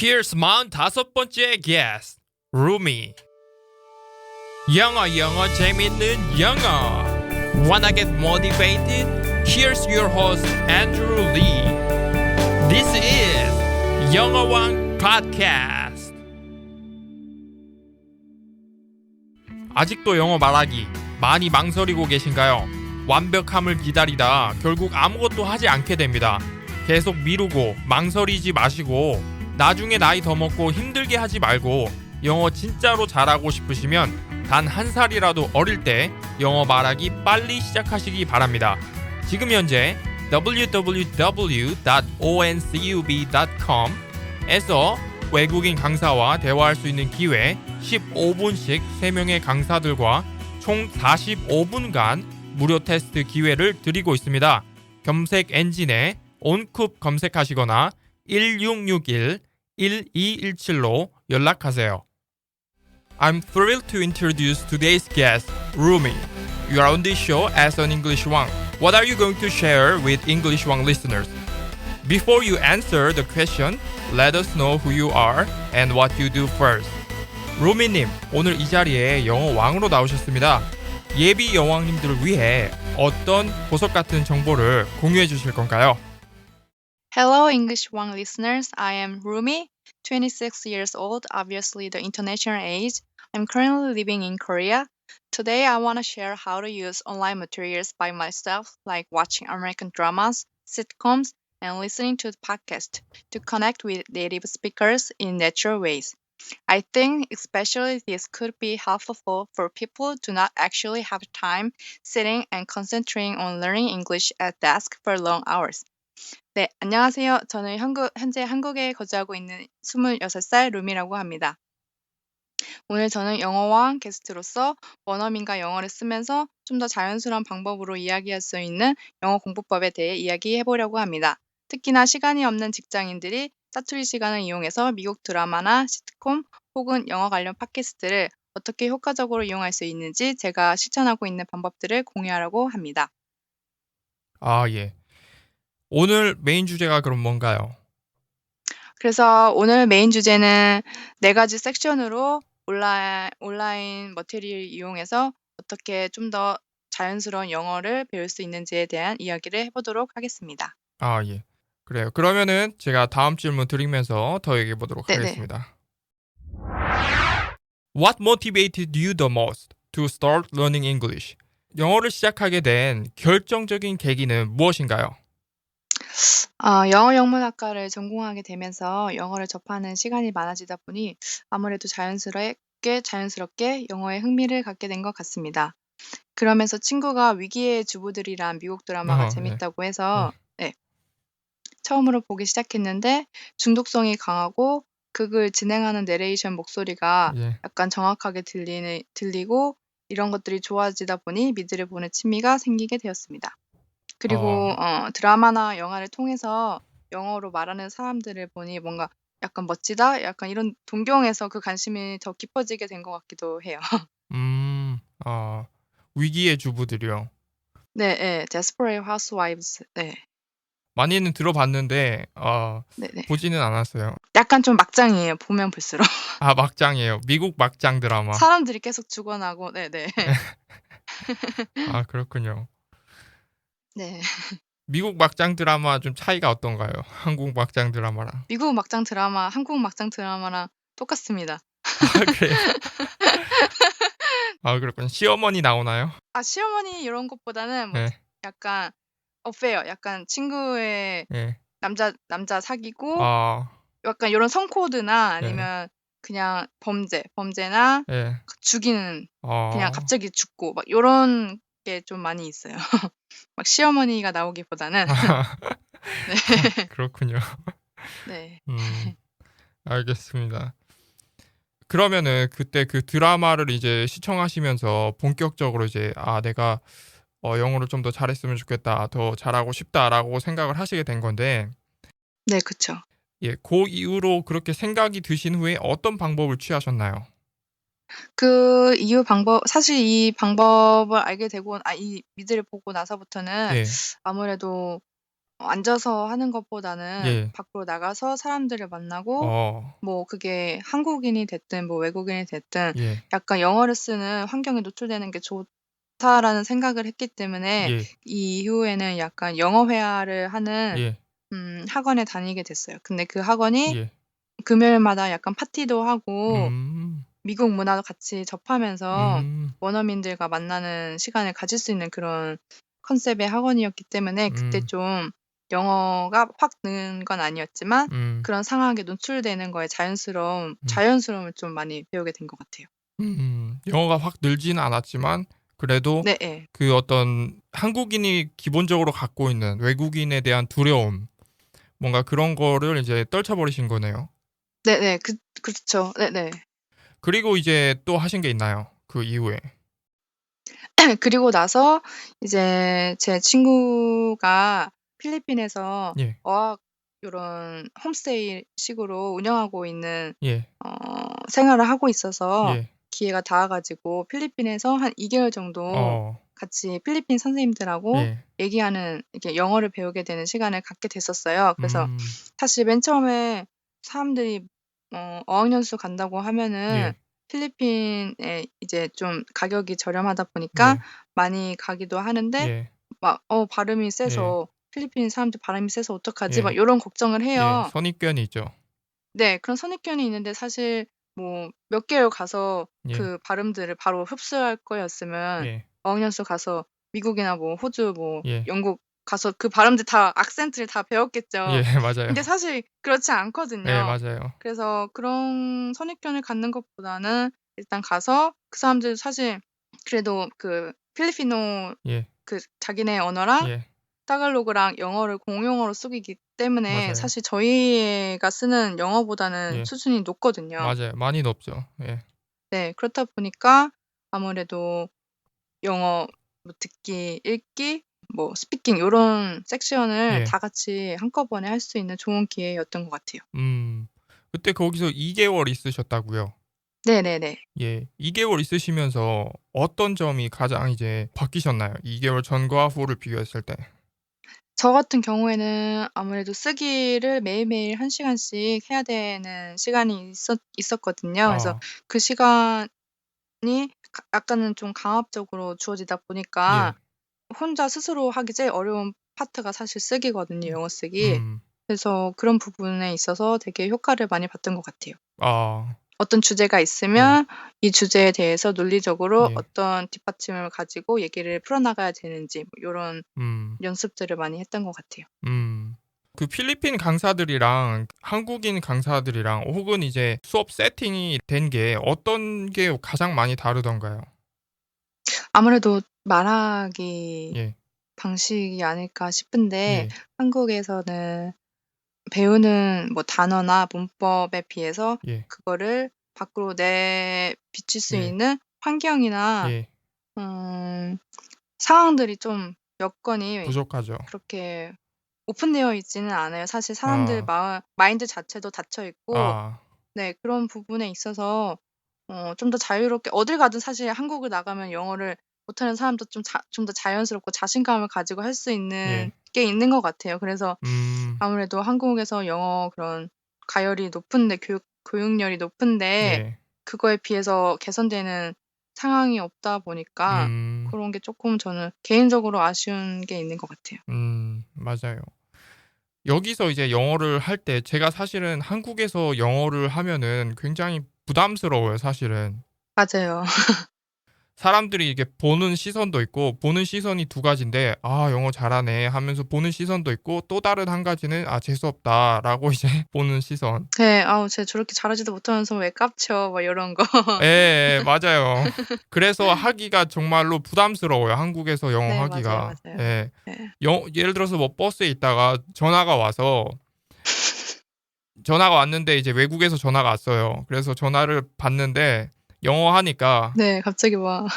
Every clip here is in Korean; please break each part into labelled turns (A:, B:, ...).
A: Here's 45번째 guest, Rumi. 영어 재밌는 영어. Wanna get motivated? Here's your host, Andrew Lee. This is 영어왕 Podcast. 아직도 영어 말하기 많이 망설이고 계신가요? 완벽함을 기다리다 결국 아무것도 하지 않게 됩니다. 계속 미루고 망설이지 마시고 나중에 나이 더 먹고 힘들게 하지 말고 영어 진짜로 잘하고 싶으시면 단 한 살이라도 어릴 때 영어 말하기 빨리 시작하시기 바랍니다. 지금 현재 www.oncub.com에서 외국인 강사와 대화할 수 있는 기회 15분씩 3명의 강사들과 총 45분간 무료 테스트 기회를 드리고 있습니다. 검색 엔진에 온쿱 검색하시거나 1661-1217로 연락하세요. I'm thrilled to introduce today's guest, Rumi. You are on this show as an English Wang. What are you going to share with English Wang listeners? Before you answer the question, let us know who you are and what you do first. 루미님, 오늘 이 자리에 영어 왕으로 나오셨습니다. 예비 여왕님들을 위해 어떤 보석 같은 정보를 공유해 주실 건가요?
B: Hello, English One listeners. I am Rumi, 26 years old, obviously the international age. I'm currently living in Korea. Today, I want to share how to use online materials by myself, like watching American dramas, sitcoms, and listening to the podcast to connect with native speakers in natural ways. I think especially this could be helpful for people who do not actually have time sitting and concentrating on learning English at desk for long hours. 네, 안녕하세요. 저는 현재 한국에 거주하고 있는 26살 루미라고 합니다. 오늘 저는 영어왕 게스트로서 원어민과 영어를 쓰면서 좀 더 자연스러운 방법으로 이야기할 수 있는 영어 공부법에 대해 이야기해보려고 합니다. 특히나 시간이 없는 직장인들이 사투리 시간을 이용해서 미국 드라마나 시트콤 혹은 영어 관련 팟캐스트를 어떻게 효과적으로 이용할 수 있는지 제가 실천하고 있는 방법들을 공유하려고 합니다.
A: 아, 예. 오늘 메인 주제가 그럼 뭔가요?
B: 그래서 오늘 메인 주제는 4가지 섹션으로 온라인 머티리얼을 이용해서 어떻게 좀 더 자연스러운 영어를 배울 수 있는지에 대한 이야기를 해보도록 하겠습니다.
A: 아, 예. 그래요. 그러면은 제가 다음 질문 드리면서 더 얘기해 보도록 하겠습니다. What motivated you the most to start learning English? 영어를 시작하게 된 결정적인 계기는 무엇인가요?
B: 영어 영문학과를 전공하게 되면서 영어를 접하는 시간이 많아지다 보니 아무래도 자연스럽게 영어에 흥미를 갖게 된 것 같습니다. 그러면서 친구가 위기의 주부들이란 미국 드라마가 재밌다고 해서 처음으로 보기 시작했는데 중독성이 강하고 그걸 진행하는 내레이션 목소리가 약간 정확하게 들리고 이런 것들이 좋아지다 보니 미드를 보는 취미가 생기게 되었습니다. 그리고 드라마나 영화를 통해서 영어로 말하는 사람들을 보니 뭔가 약간 멋지다? 약간 이런 동경에서 그 관심이 더 깊어지게 된 것 같기도 해요.
A: 위기의 주부들이요.
B: 네, Desperate Housewives. 네.
A: 많이는 들어봤는데 보지는 않았어요.
B: 약간 좀 막장이에요. 보면 볼수록.
A: 아, 막장이에요. 미국 막장 드라마.
B: 사람들이 계속 죽어나고, 네네.
A: 아, 그렇군요.
B: 네.
A: 미국 막장 드라마 좀 차이가 어떤가요? 한국 막장 드라마랑.
B: 미국 막장 드라마, 한국 막장 드라마랑 똑같습니다.
A: 아, 그래요? 아, 그렇군요. 시어머니 나오나요?
B: 시어머니 이런 것보다는 약간 어페어, 약간 친구의 남자 사귀고 약간 이런 성코드나 아니면 그냥 범죄나 죽이는 그냥 갑자기 죽고 막 이런 게 좀 많이 있어요. 막 시어머니가 나오기보다는.
A: 네. 그렇군요.
B: 네.
A: 알겠습니다. 그러면은 그때 그 드라마를 이제 시청하시면서 본격적으로 이제 내가 영어를 좀 더 잘했으면 좋겠다, 더 잘하고 싶다라고 생각을 하시게 된 건데.
B: 네, 그렇죠.
A: 예, 그 이후로 그렇게 생각이 드신 후에 어떤 방법을 취하셨나요?
B: 그 이후 사실 이 방법을 알게 되고 이 미드를 보고 나서부터는 아무래도 앉아서 하는 것보다는
A: 예.
B: 밖으로 나가서 사람들을 만나고
A: 어.
B: 뭐 그게 한국인이 됐든 뭐 외국인이 됐든
A: 예.
B: 약간 영어를 쓰는 환경에 노출되는 게 좋다라는 생각을 했기 때문에
A: 예.
B: 이 이후에는 약간 영어 회화를 하는
A: 예.
B: 학원에 다니게 됐어요. 근데 그 학원이
A: 예.
B: 금요일마다 약간 파티도 하고
A: 음.
B: 미국 문화도 같이 접하면서
A: 음.
B: 원어민들과 만나는 시간을 가질 수 있는 그런 컨셉의 학원이었기 때문에 그때
A: 음.
B: 좀 영어가 확 는 건 아니었지만
A: 음.
B: 그런 상황에 노출되는 거에
A: 음.
B: 자연스러움을 좀 많이 배우게 된 것 같아요.
A: 영어가 확 늘지는 않았지만 그래도
B: 네 예.
A: 그 어떤 한국인이 기본적으로 갖고 있는 외국인에 대한 두려움, 뭔가 그런 거를 이제 떨쳐버리신 거네요.
B: 네네. 그렇죠. 네네.
A: 그리고 이제 또 하신 게 있나요? 그 이후에.
B: 그리고 나서 이제 제 친구가 필리핀에서
A: 예.
B: 어학 요런 홈스테이 식으로 운영하고 있는
A: 예.
B: 생활을 하고 있어서
A: 예.
B: 기회가 닿아 가지고 필리핀에서 한 2 개월 정도
A: 어.
B: 같이 필리핀 선생님들하고
A: 예.
B: 얘기하는 이렇게 영어를 배우게 되는 시간을 갖게 됐었어요. 그래서
A: 음.
B: 사실 맨 처음에 사람들이 어학연수 간다고 하면은
A: 예.
B: 필리핀에 이제 좀 가격이 저렴하다 보니까
A: 예.
B: 많이 가기도 하는데
A: 예.
B: 막 발음이
A: 예.
B: 세서 '필리핀 사람들 발음이 세서 어떡하지?' 막
A: 예.
B: 요런 걱정을
A: 예.
B: 해요.
A: 선입견이 있죠.
B: 네. 그런 선입견이 있는데 사실 뭐 몇 개월 가서
A: 예.
B: 그 발음들을 바로 흡수할 거였으면
A: 예.
B: 어학연수 가서 미국이나 뭐 호주 뭐
A: 예.
B: 영국 가서 그 발음들 다 악센트를 다
A: 예.
B: 배웠겠죠.
A: 맞아요.
B: 근데 사실 그렇지
A: 예.
B: 않거든요.
A: 맞아요.
B: 그래서 그런 선입견을 갖는 것보다는 일단 가서 그 사람들 사실 그래도 그 필리핀어
A: 예.
B: 그 자기네 언어랑
A: 예.
B: 타갈로그랑 영어를 공용어로 쓰기 때문에
A: 맞아요.
B: 사실 저희가 쓰는 영어보다는
A: 예.
B: 수준이 높거든요.
A: 맞아요. 많이 높죠. 예.
B: 네. 그렇다 보니까 아무래도 영어 뭐 듣기, 읽기, 뭐 스피킹 요런 섹션을
A: 예.
B: 다 같이 한꺼번에 할 수 있는 좋은 기회였던 것 같아요.
A: 음. 그때 거기서 2 개월 있으셨다고요?
B: 네네네.
A: 예. 2 개월 있으시면서 어떤 점이 가장 이제 바뀌셨나요? 2 개월 전과 후를 비교했을 때.
B: 저 같은 경우에는 아무래도 쓰기를 매일매일 1 시간씩 해야 되는 시간이 있었거든요. 그래서
A: 아.
B: 그 시간이 약간은 좀 강압적으로 주어지다 보니까
A: 예.
B: 혼자 스스로 하기 제일 어려운 파트가 사실 쓰기거든요, 영어 쓰기.
A: 음.
B: 그래서 그런 부분에 있어서 되게 효과를 많이 봤던 것 같아요.
A: 아.
B: 어떤 주제가
A: 예.
B: 있으면 이 주제에 대해서 논리적으로
A: 예.
B: 어떤 뒷받침을 가지고 얘기를 풀어나가야 되는지 뭐 요런
A: 음.
B: 연습들을 많이 했던 것 같아요.
A: 음. 그 필리핀 강사들이랑 한국인 강사들이랑 혹은 이제 수업 세팅이 된 게 어떤 게 가장 많이 다르던가요?
B: 아무래도 말하기
A: 예.
B: 방식이 아닐까 싶은데
A: 예.
B: 한국에서는 배우는 뭐 단어나 문법에 비해서
A: 예.
B: 그거를 밖으로 내비칠 수
A: 예.
B: 있는 환경이나
A: 예.
B: 음 상황들이 좀 여건이
A: 부족하죠.
B: 그렇게 오픈되어 있지는 않아요. 사실 사람들
A: 아.
B: 마인드 자체도 닫혀 있고
A: 아.
B: 네 그런 부분에 있어서 좀 더 자유롭게 어딜 가든 사실 한국을 나가면 영어를 못하는 사람도 좀 더 자연스럽고 자신감을 가지고 할 수 있는
A: 예.
B: 게 있는 것 같아요. 그래서
A: 음.
B: 아무래도 한국에서 영어 그런 가열이 높은데 교육열이 높은데
A: 예.
B: 그거에 비해서 개선되는 상황이 없다 보니까
A: 음.
B: 그런 게 쪼끔 저는 개인적으로 아쉬운 게 있는 것 같아요.
A: 맞아요. 여기서 이제 영어를 할 때 제가 사실은 한국에서 영어를 하면은 굉장히 부담스러워요, 사실은.
B: 맞아요.
A: 사람들이 이게 보는 시선도 있고 보는 시선이 두 가지인데 '아 영어 잘하네.' 하면서 보는 시선도 있고 또 다른 한 가지는 '아 재수없다.'라고 이제 보는 시선.
B: 네. "아우 쟤 저렇게 잘하지도 못하면서 왜 깝쳐." 막 요런 거.
A: 예예. 맞아요. 그래서 하기가 정말로 부담스러워요, 한국에서 영어
B: 네. 맞아요,
A: 하기가.
B: 맞아요.
A: 예.
B: 네.
A: 예를 들어서 뭐 버스에 있다가 전화가 왔는데 이제 외국에서 전화가 왔어요. 그래서 전화를 받는데 영어 하니까
B: 네. 갑자기 막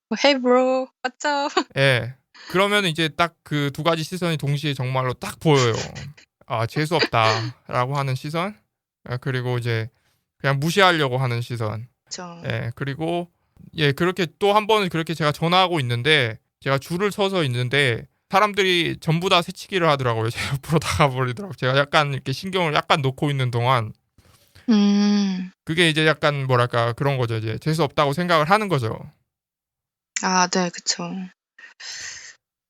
B: 뭐 "Hey bro. What's up?"
A: 예. 그러면은 이제 딱 그 두 가지 시선이 동시에 정말로 딱 보여요. '아 재수없다.'라고 하는 시선, 그리고 이제 그냥 무시하려고 하는 시선.
B: 그쵸.
A: 예. 그리고 예 그렇게 또 한 번은 그렇게 제가 전화하고 있는데 제가 줄을 서서 있는데 사람들이 전부 다 새치기를 하더라고요. 제 옆으로 다가버리더라고요. 제가 약간 이렇게 신경을 약간 놓고 있는 동안 그게 이제 약간 뭐랄까 그런 거죠. 이제 재수 없다고 생각을 하는 거죠.
B: 아, 네, 그쵸.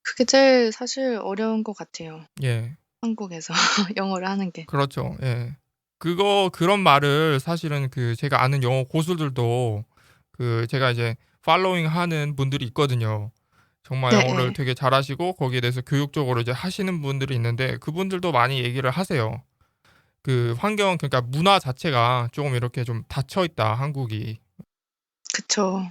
B: 그게 제일 사실 어려운 것 같아요.
A: 예,
B: 한국에서 영어를 하는 게.
A: 그렇죠. 예. 그런 말을 사실은 그 제가 아는 영어 고수들도 그 제가 이제 팔로잉 하는 분들이 있거든요. 정말
B: 네,
A: 영어를
B: 예.
A: 되게 잘하시고 거기에 대해서 교육적으로 이제 하시는 분들이 있는데 그분들도 많이 얘기를 하세요. 그 환경 그러니까 문화 자체가 조금 이렇게 좀 닫혀 있다, 한국이.
B: 그쵸.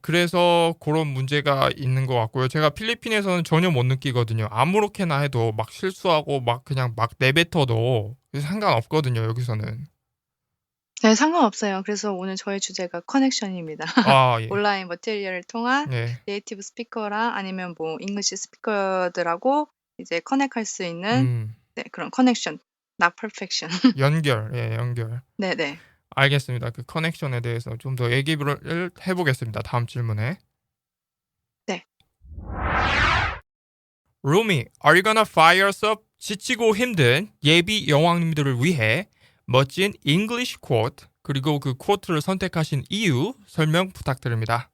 A: 그래서 그런 문제가 있는 것 같고요. 제가 필리핀에서는 전혀 못 느끼거든요. 아무렇게나 해도 막 실수하고 막 그냥 막 내뱉어도 상관없거든요, 여기서는.
B: 네, 상관없어요. 그래서 오늘 저의 주제가 커넥션입니다.
A: 아, 예.
B: 온라인 머티리얼을 통한
A: 네.
B: 네이티브 스피커랑 아니면 뭐 잉글리시 스피커들하고 이제 커넥할 수 있는 네, 그런 커넥션. not perfection.
A: 연결. 예, 연결.
B: 네네.
A: 알겠습니다. 그 커넥션에 대해서 좀 더 얘기를 해보겠습니다. 다음 질문에.
B: 네.
A: Rumi, are you gonna fire us up? 지치고 힘든 예비 여왕님들을 위해 멋진 English quote 그리고 그 quote를 선택하신 이유 설명 부탁드립니다.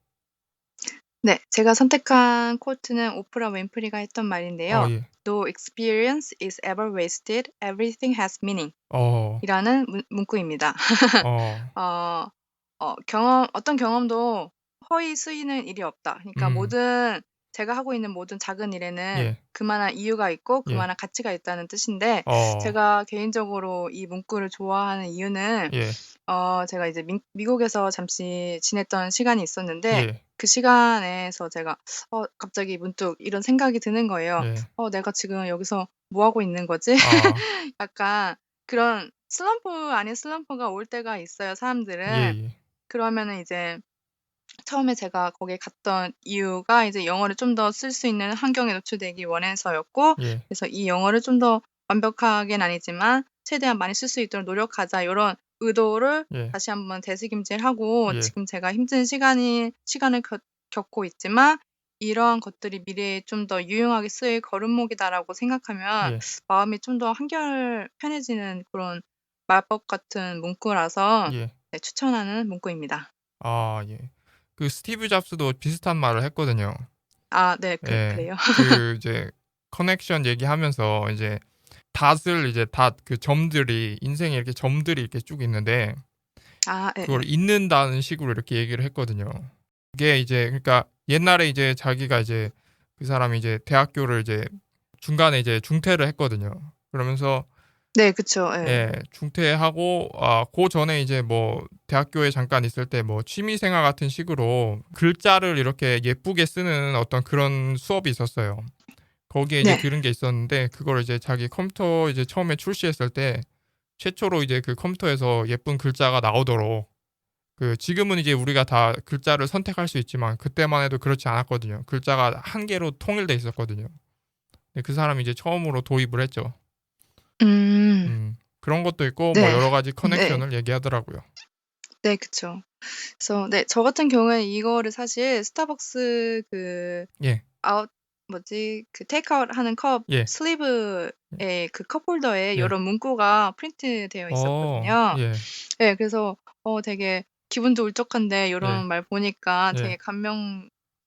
B: 네, 제가 선택한 코트는 오프라 윈프리가 했던 말인데요.
A: 예.
B: No experience is ever wasted. Everything has meaning.
A: 어,
B: 이라는 문구입니다.
A: 어,
B: 어떤 경험도 허위 쓰이는 일이 없다. 그러니까 제가 하고 있는 모든 작은 일에는
A: 예,
B: 그만한 이유가 있고
A: 예,
B: 그만한 가치가 있다는 뜻인데
A: 어,
B: 제가 개인적으로 이 문구를 좋아하는 이유는
A: 예,
B: 제가 이제 미국에서 잠시 지냈던 시간이 있었는데
A: 예,
B: 그 시간에서 제가 갑자기 문득 이런 생각이 드는 거예요.
A: 예,
B: 내가 지금 여기서 뭐 하고 있는 거지?
A: 아,
B: 약간 그런 슬럼프 아닌 슬럼프가 올 때가 있어요,
A: 예,
B: 사람들은.
A: 예,
B: 그러면은 이제 처음에 제가 거기에 갔던 이유가 이제 영어를 좀 더 쓸 수 있는 환경에 노출되기 원해서였고
A: 예,
B: 그래서 이 영어를 좀 더 완벽하게는 아니지만 최대한 많이 쓸 수 있도록 노력하자 요런 의도를
A: 예,
B: 다시 한번 되새김질하고
A: 예,
B: 지금 제가 힘든 시간을 겪고 있지만 이러한 것들이 미래에 좀 더 유용하게 쓰일 걸음목이다라고 생각하면
A: 예,
B: 마음이 좀 더 한결 편해지는 그런 말법 같은 문구라서
A: 예,
B: 네, 추천하는 문구입니다.
A: 아, 예. 그 스티브 잡스도 비슷한 말을 했거든요.
B: 아, 네,
A: 예,
B: 그래요?
A: 그 이제 커넥션 얘기하면서 이제 그 점들이 인생에 이렇게 점들이 이렇게 쭉 있는데
B: 아, 예,
A: 그걸
B: 예.
A: 잇는다는 식으로 이렇게 얘기를 했거든요. 그게 이제 그러니까 옛날에 이제 자기가 이제 그 사람이 이제 대학교를 이제 중간에 이제 중퇴를 했거든요. 그러면서
B: 네, 그쵸. 예.
A: 예, 중퇴하고 그 전에 이제 뭐 대학교에 잠깐 있을 때 뭐 취미 생활 같은 식으로 글자를 이렇게 예쁘게 쓰는 어떤 그런 수업이 있었어요. 거기에 이제
B: 네.
A: 들은 게 있었는데 그걸 이제 자기 컴퓨터 이제 처음에 출시했을 때 최초로 이제 그 컴퓨터에서 예쁜 글자가 나오도록 그 지금은 이제 우리가 다 글자를 선택할 수 있지만 그때만 해도 그렇지 않았거든요. 글자가 한 개로 통일돼 있었거든요. 근데 그 사람이 이제 처음으로 도입을 했죠.
B: 음.
A: 그런 것도 있고 뭐
B: 네.
A: 여러 가지
B: 네.
A: 커넥션을 얘기하더라고요.
B: 네, 그쵸. 그래서 네, 저 같은 경우에는 이거를 사실 스타벅스 그
A: 예,
B: 테이크아웃 하는 컵
A: 예,
B: 슬리브에 그 컵 홀더에
A: 예.
B: 요런 문구가 프린트되어 있었거든요.
A: 예,
B: 네, 그래서 되게 기분도 울적한데
A: 예,
B: 요런 말 보니까
A: 예.
B: 되게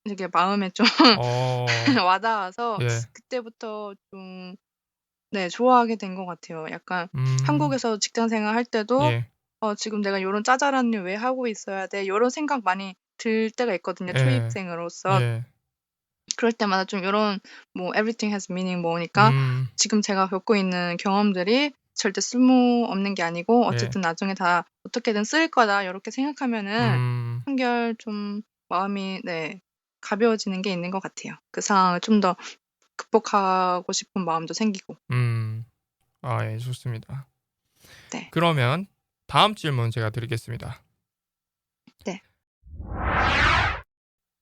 B: 되게 마음에 좀
A: 어,
B: 와닿아서
A: 예,
B: 그때부터 좀 네, 좋아하게 된 것 같아요. 약간
A: 음,
B: 한국에서 직장 생활 할 때도
A: 예,
B: 지금 내가 요런 짜잘한 일 왜 하고 있어야 돼? 요런 생각 많이 들 때가 있거든요,
A: 예,
B: 초입생으로서.
A: 예,
B: 그럴 때마다 좀 요런 뭐 everything has meaning 뭐니까
A: 음,
B: 지금 제가 겪고 있는 경험들이 절대 쓸모없는 게 아니고
A: 예,
B: 어쨌든 나중에 다 어떻게든 쓰일 거다 요렇게 생각하면은
A: 음,
B: 한결 좀 마음이 네, 가벼워지는 게 있는 것 같아요. 그 상황을 좀 더 극복하고 싶은 마음도 생기고.
A: 음. 예, 좋습니다.
B: 네.
A: 그러면 다음 질문 제가 드리겠습니다.
B: 네.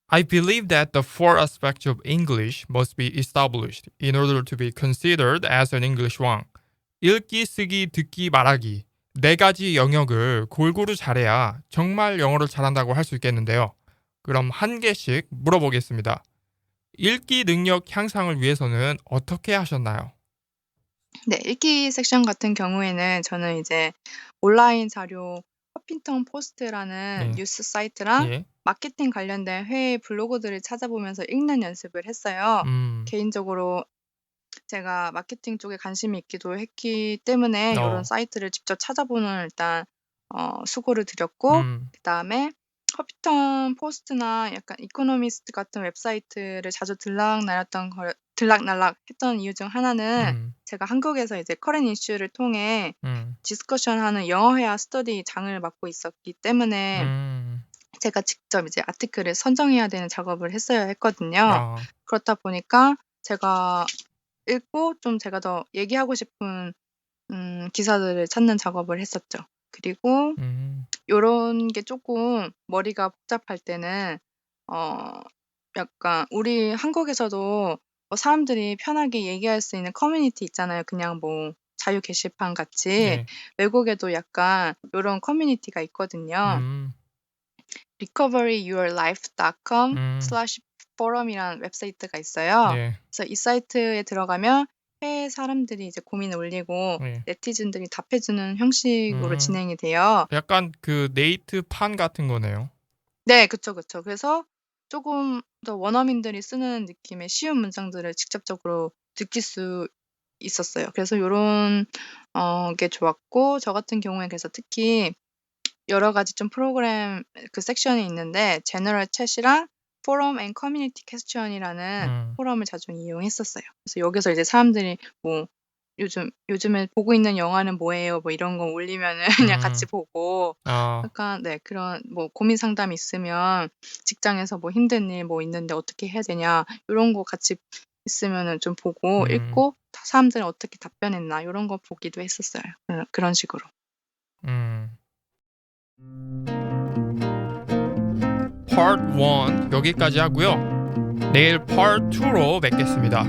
A: I believe that the four aspects of English must be established in order to be considered as an English one. 읽기, 쓰기, 듣기, 말하기. 네 가지 영역을 골고루 잘해야 정말 영어를 잘한다고 할 수 있겠는데요. 그럼 한 개씩 물어보겠습니다. 읽기 능력 향상을 위해서는 어떻게 하셨나요?
B: 네, 읽기 섹션 같은 경우에는 저는 이제 온라인 자료 허핑턴 포스트라는
A: 예.
B: 뉴스 사이트랑
A: 예.
B: 마케팅 관련된 해외 블로그들을 찾아보면서 읽는 연습을 했어요. 개인적으로 제가 마케팅 쪽에 관심이 있기도 했기 때문에 요런 사이트를 직접 찾아보는 일단 수고를 들였고 그다음에 허핑턴 포스트나 약간 이코노미스트 같은 웹사이트를 자주 들락날락 했던 이유 중 하나는 제가 한국에서 이제 커런 이슈를 통해 디스커션하는 영어회화 스터디 장을 맡고 있었기 때문에 제가 직접 이제 아티클을 선정해야 되는 작업을 했어야 했거든요. 그렇다 보니까 제가 읽고 좀 제가 더 얘기하고 싶은 기사들을 찾는 작업을 했었죠. 그리고 요런 게 쪼끔 머리가 복잡할 때는 약간 우리 한국에서도 뭐 사람들이 편하게 얘기할 수 있는 커뮤니티 있잖아요. 그냥 뭐 자유 게시판 같이.
A: 네.
B: 외국에도 약간 요런 커뮤니티가 있거든요. recoveryyourlife.com/forum이라는 웹사이트가 있어요.
A: 네.
B: 그래서 이 사이트에 들어가면 해외 사람들이 이제 고민을 올리고
A: 네.
B: 네티즌들이 답해주는 형식으로 진행이 돼요.
A: 약간 그 네이트판 같은 거네요.
B: 네, 그쵸. 그래서 조금 더 원어민들이 쓰는 느낌의 쉬운 문장들을 직접적으로 느낄 수 있었어요. 그래서 요런 게 좋았고 저 같은 경우에 그래서 특히 여러 가지 좀 프로그램 그 섹션이 있는데 제너럴 챗이랑 포럼 앤 커뮤니티 퀘스천이라는 포럼을 자주 이용했었어요. 그래서 여기서 이제 사람들이 뭐 요즘에 보고 있는 영화는 뭐예요? 뭐 이런 거 올리면은 그냥 같이 보고 약간 네, 그런 뭐 고민 상담 있으면 직장에서 뭐 힘든 일 뭐 있는데 어떻게 해야 되냐 요런 거 같이 있으면은 좀 보고 읽고 사람들은 어떻게 답변했나 요런 거 보기도 했었어요. 그런 식으로.
A: Part 1 여기까지 하고요. 내일 Part 2로 뵙겠습니다.